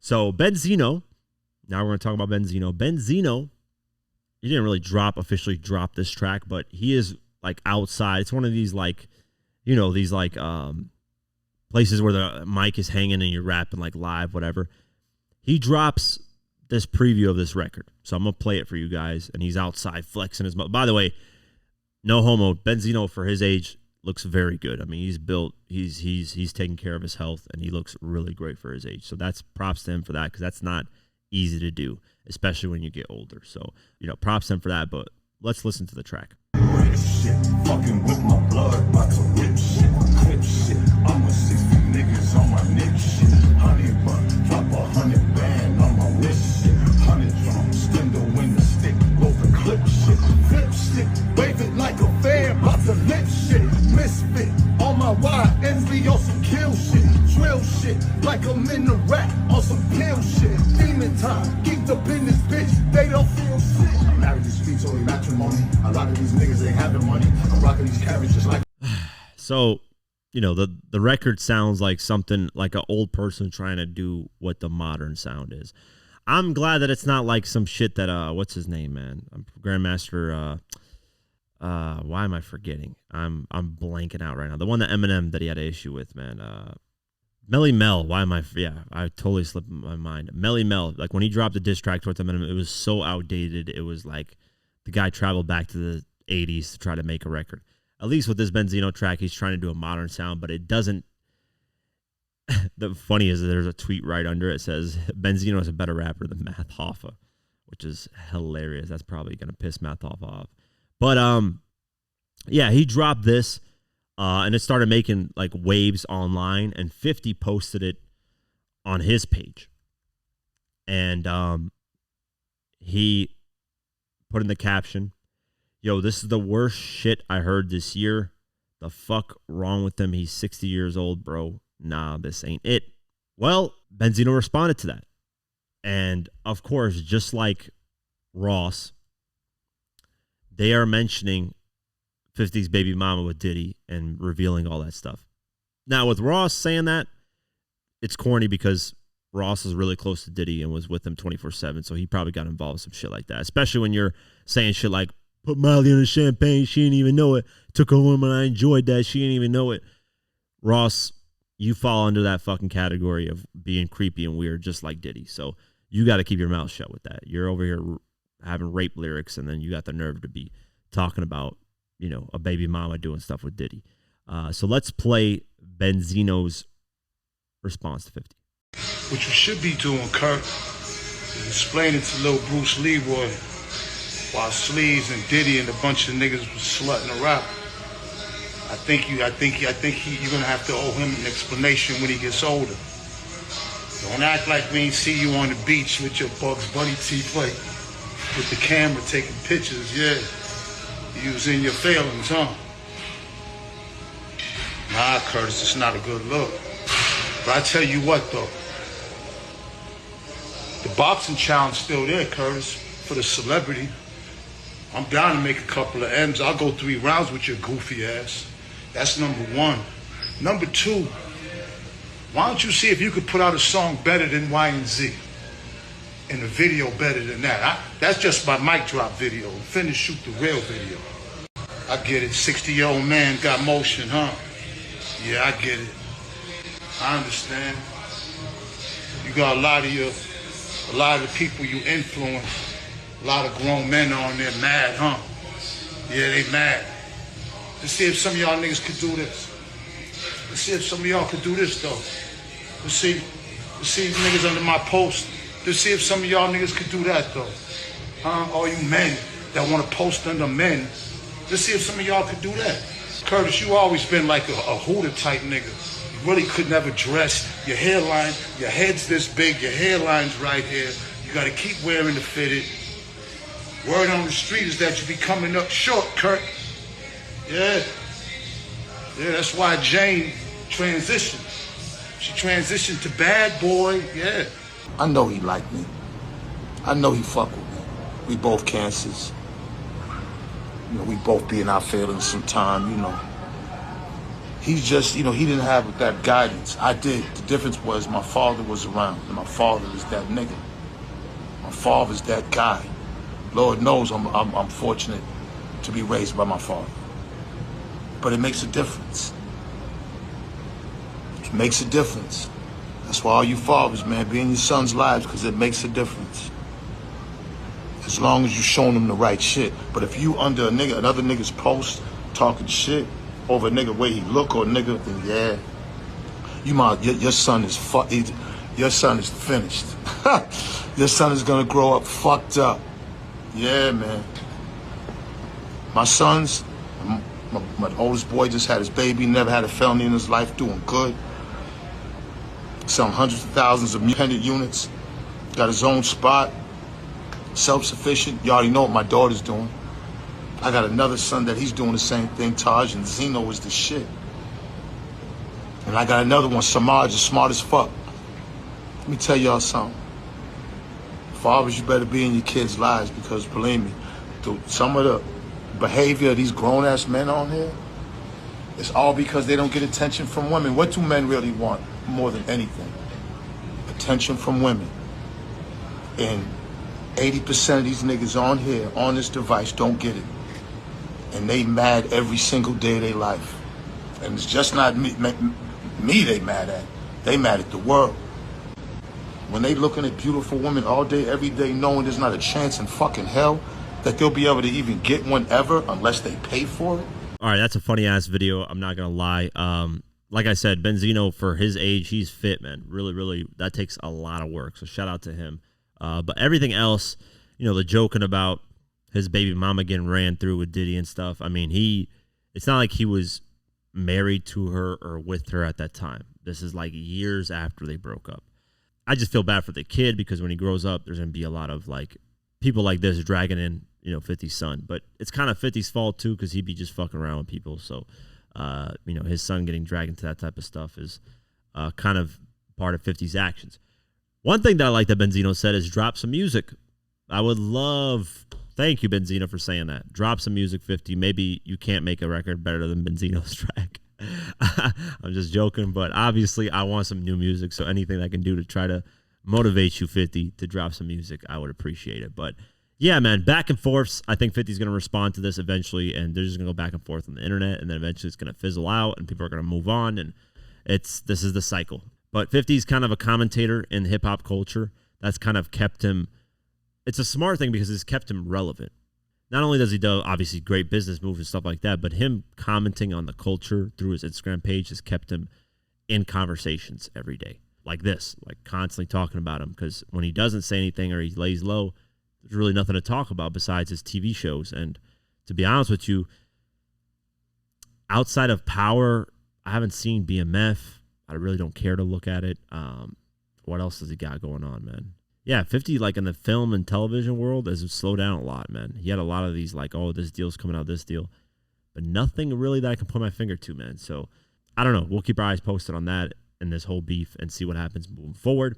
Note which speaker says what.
Speaker 1: So Benzino, now we're going to talk about Benzino. Benzino, he didn't really officially drop this track, but he is like outside. It's one of these like, you know, these like places where the mic is hanging and you're rapping like live, whatever. He drops this preview of this record. So I'm going to play it for you guys. And he's outside flexing his By the way, no homo, Benzino for his age looks very good. I mean, he's built, he's taking care of his health, and he looks really great for his age. So that's props to him for that, because that's not easy to do, especially when you get older. So, you know, props to him for that, but let's listen to the track.
Speaker 2: Rich shit, fucking with my blood, about to rip shit, clip shit. I'm a 6 feet niggas on my neck shit. 100 bucks, drop 100 band on my wrist shit. 100 drum, spin the window stick, roll the clip shit, flip shit, wave it like a fan, about to lip shit. Misfit on my wide envy on some kill shit, drill shit like I'm in the rap on some pill shit. Demon time, geeked up in this bitch, they don't feel shit. I'm married to streets, only matrimony. A lot of these niggas ain't having money. I'm rocking these carriages like.
Speaker 1: So, you know, the record sounds like something like an old person trying to do what the modern sound is. I'm glad that it's not like some shit that what's his name, man? Grandmaster. Why am I forgetting? I'm blanking out right now. The one that Eminem that he had an issue with, man. Melly Mel. Why am I? Yeah, I totally slipped my mind. Melly Mel. Like when he dropped the diss track towards Eminem, it was so outdated. It was like the guy traveled back to the 80s to try to make a record. At least with this Benzino track, he's trying to do a modern sound, but it doesn't. The funny is there's a tweet right under it says Benzino is a better rapper than Math Hoffa, which is hilarious. That's probably gonna piss Math Hoffa off. But yeah, he dropped this, and it started making like waves online, and 50 posted it on his page, and he put in the caption, "Yo, this is the worst shit I heard this year. The fuck wrong with him? He's 60 years old, bro. Nah, this ain't it." Well, Benzino responded to that. And of course, just like Ross, they are mentioning 50's baby mama with Diddy and revealing all that stuff. Now, with Ross saying that, it's corny because Ross is really close to Diddy and was with him 24/7, so he probably got involved with some shit like that, especially when you're saying shit like, put Miley on the champagne, she didn't even know it. Took her home and I enjoyed that, she didn't even know it. Ross, you fall under that fucking category of being creepy and weird, just like Diddy. So you got to keep your mouth shut with that. You're over here having rape lyrics, and then you got the nerve to be talking about, you know, a baby mama doing stuff with Diddy. So let's play Benzino's response to 50.
Speaker 3: What you should be doing, Kurt, is explaining to little Bruce Leroy while Sleeves and Diddy and a bunch of niggas was slutting around. I think you're gonna have to owe him an explanation when he gets older. Don't act like we ain't see you on the beach with your Bugs Bunny tea plate, with the camera taking pictures. Yeah, you was in your feelings, huh? Nah, Curtis, it's not a good look. But I tell you what, though, the boxing challenge still there, Curtis, for the celebrity. I'm down to make a couple of M's. I'll go 3 rounds with your goofy ass. That's number 1. Number 2, why don't you see if you could put out a song better than Y and Z, and a video better than that? That's just my mic drop video. Finish shoot the real video. I get it. 60-year-old man got motion, huh? Yeah, I get it. I understand. You got a lot of the people you influence, a lot of grown men on there mad, huh? Yeah, they mad. Let's see if some of y'all niggas could do this. Let's see if some of y'all could do this, though. Let's see niggas under my post. Let's see if some of y'all niggas could do that, though. Huh? All you men that want to post under men. Let's see if some of y'all could do that. Curtis, you always been like a hooter type nigga. You really could never dress. Your hairline, your head's this big, your hairline's right here. You gotta keep wearing the fitted. Word on the street is that you be coming up short, Kurt. Yeah. Yeah, that's why Jane transitioned. She transitioned to bad boy, yeah.
Speaker 4: I know he like me. I know he fuck with me. We both cancers. You know, we both be in our feelings sometime, you know. He's just, you know, he didn't have that guidance. I did. The difference was my father was around, and my father is that nigga. My father's that guy. Lord knows I'm fortunate to be raised by my father. But it makes a difference. It makes a difference. That's why all you fathers, man, be in your sons' lives, because it makes a difference. As long as you showing them the right shit. But if you under a nigga, another nigga's post, talking shit over a nigga way he look or a nigga, then yeah, your son is your son is finished. Your son is gonna grow up fucked up. Yeah, man. My sons, my oldest boy just had his baby, never had a felony in his life, doing good. Selling hundreds of thousands of independent units. Got his own spot. Self-sufficient. You already know what my daughter's doing. I got another son that he's doing the same thing. Taj, and Zeno is the shit. And I got another one, Samaj, is smart as fuck. Let me tell y'all something. Fathers, you better be in your kids' lives, because believe me, some of the behavior of these grown-ass men on here, it's all because they don't get attention from women. What do men really want more than anything? Attention from women. And 80% of these niggas on here, on this device, don't get it. And they mad every single day of their life. And it's just not me they mad at. They mad at the world. When they looking at beautiful women all day, every day, knowing there's not a chance in fucking hell that they'll be able to even get one ever unless they pay for it.
Speaker 1: All right, that's a funny ass video. I'm not gonna lie. Like I said, Benzino, for his age, he's fit, man. Really, really, that takes a lot of work. So shout out to him. But everything else, you know, the joking about his baby mama getting ran through with Diddy and stuff. I mean, it's not like he was married to her or with her at that time. This is like years after they broke up. I just feel bad for the kid, because when he grows up, there's going to be a lot of like people like this dragging in, you know, 50's son. But it's kind of 50's fault too, because he'd be just fucking around with people. So, you know, his son getting dragged into that type of stuff is kind of part of 50's actions. One thing that I like that Benzino said is drop some music. I would love, thank you, Benzino, for saying that. Drop some music, 50. Maybe you can't make a record better than Benzino's track. I'm just joking, but obviously I want some new music, so anything that I can do to try to motivate you, 50, to drop some music, I would appreciate it. But yeah, man, back and forths. I think 50's going to respond to this eventually, and they're just going to go back and forth on the internet, and then eventually it's going to fizzle out, and people are going to move on, and this is the cycle. But 50's kind of a commentator in hip-hop culture. That's kind of kept him, it's a smart thing because it's kept him relevant. Not only does he do, obviously, great business moves and stuff like that, but him commenting on the culture through his Instagram page has kept him in conversations every day. Like this, like constantly talking about him, because when he doesn't say anything or he lays low, there's really nothing to talk about besides his TV shows. And to be honest with you, outside of Power, I haven't seen BMF. I really don't care to look at it. What else has he got going on, man? Yeah, 50, like in the film and television world, has slowed down a lot, man. He had a lot of these, like, oh, this deal's coming out, this deal. But nothing really that I can put my finger to, man. So, I don't know. We'll keep our eyes posted on that and this whole beef and see what happens moving forward.